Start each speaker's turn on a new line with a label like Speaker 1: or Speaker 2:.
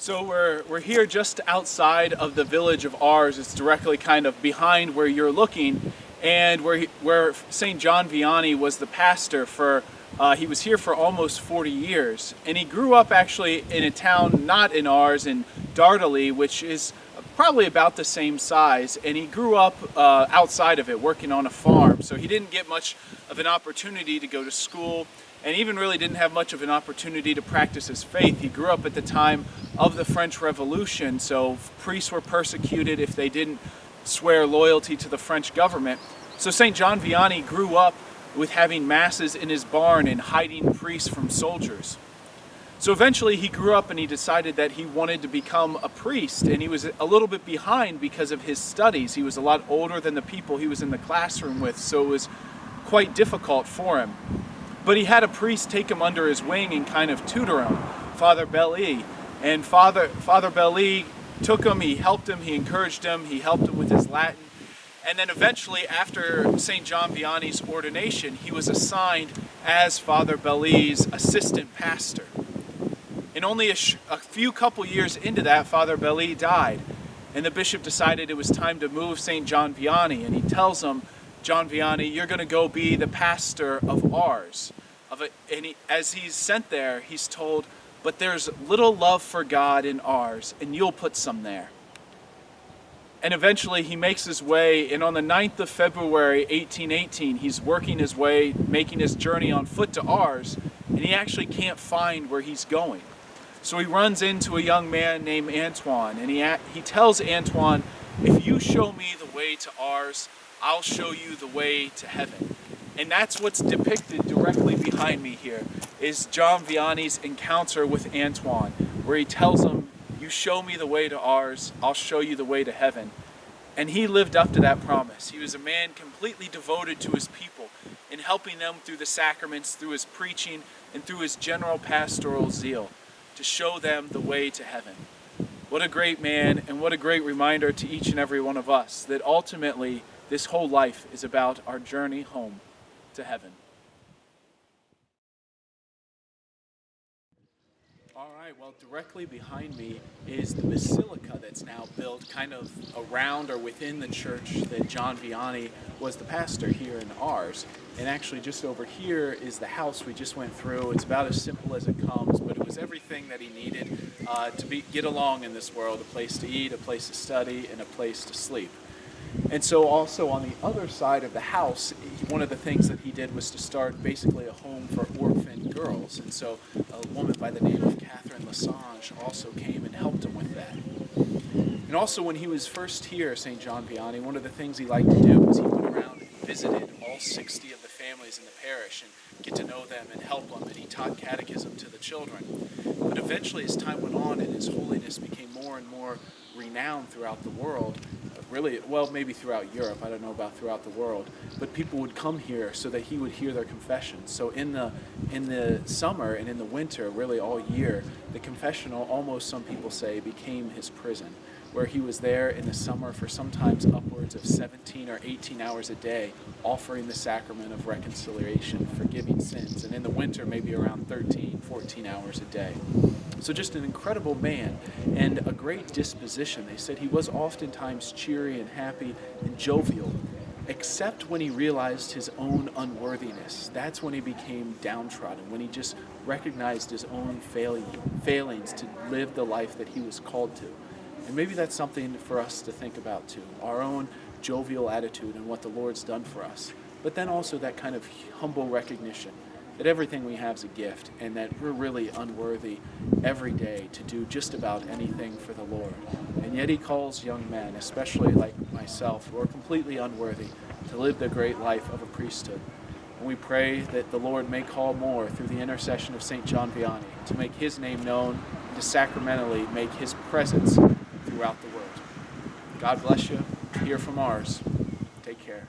Speaker 1: So we're here just outside of the village of Ars. It's directly kind of behind where you're looking, and where St John Vianney was the pastor for. He was here for almost 40 years, and he grew up actually in a town not in Ars, in Dardilly, which is probably about the same size. And he grew up outside of it, working on a farm. So he didn't get much of an opportunity to go to school, and even really didn't have much of an opportunity to practice his faith. He grew up at the time of the French Revolution, so priests were persecuted if they didn't swear loyalty to the French government. So St. John Vianney grew up with having masses in his barn and hiding priests from soldiers. So eventually he grew up and he decided that he wanted to become a priest, and he was a little bit behind because of his studies. He was a lot older than the people he was in the classroom with, so it was quite difficult for him. But he had a priest take him under his wing and kind of tutor him, Father Belli. And Father Belli took him, he helped him, he encouraged him, he helped him with his Latin. And then eventually, after St. John Vianney's ordination, he was assigned as Father Belli's assistant pastor. And only a few couple years into that, Father Belli died. And the bishop decided it was time to move St. John Vianney. And he tells him, John Vianney, you're going to go be the pastor of Ars. As he's sent there, he's told, but there's little love for God in Ars, and you'll put some there. And eventually he makes his way, and on the 9th of February, 1818, he's working his way, making his journey on foot to Ars, and he actually can't find where he's going. So he runs into a young man named Antoine, and he tells Antoine, if you show me the way to Ars, I'll show you the way to heaven. And that's what's depicted directly behind me here, is John Vianney's encounter with Antoine, where he tells him, you show me the way to Ars, I'll show you the way to heaven. And he lived up to that promise. He was a man completely devoted to his people in helping them through the sacraments, through his preaching, and through his general pastoral zeal to show them the way to heaven. What a great man, and what a great reminder to each and every one of us that ultimately this whole life is about our journey home to heaven. All right, well, directly behind me is the basilica that's now built kind of around or within the church that John Vianney was the pastor here in Ars. And actually just over here is the house we just went through. It's about as simple as it comes, but it was everything that he needed to get along in this world: a place to eat, a place to study, and a place to sleep. And so also on the other side of the house, one of the things that he did was to start basically a home for orphan girls. And so a woman by the name of Catherine Lessange also came and helped him with that. And also when he was first here, St. John Vianney, one of the things he liked to do was he went around and visited all 60 of the families in the parish and get to know them and help them, and he taught catechism to the children. But eventually as time went on and his holiness became more and more renowned throughout the world, really, well, maybe throughout Europe, I don't know about throughout the world, but people would come here so that he would hear their confessions. So in the summer and in the winter, really all year, the confessional, almost some people say, became his prison, where he was there in the summer for sometimes upwards of 17 or 18 hours a day, offering the sacrament of reconciliation, forgiving sins, and in the winter maybe around 13, 14 hours a day. So just an incredible man and a great disposition. They said he was oftentimes cheery and happy and jovial, except when he realized his own unworthiness. That's when he became downtrodden, when he just recognized his own failings to live the life that he was called to. And maybe that's something for us to think about too, our own jovial attitude and what the Lord's done for us. But then also that kind of humble recognition that everything we have is a gift, and that we're really unworthy every day to do just about anything for the Lord. And yet he calls young men, especially like myself, who are completely unworthy, to live the great life of a priesthood. And we pray that the Lord may call more through the intercession of St. John Vianney to make his name known, and to sacramentally make his presence throughout the world. God bless you. Here from Ars. Take care.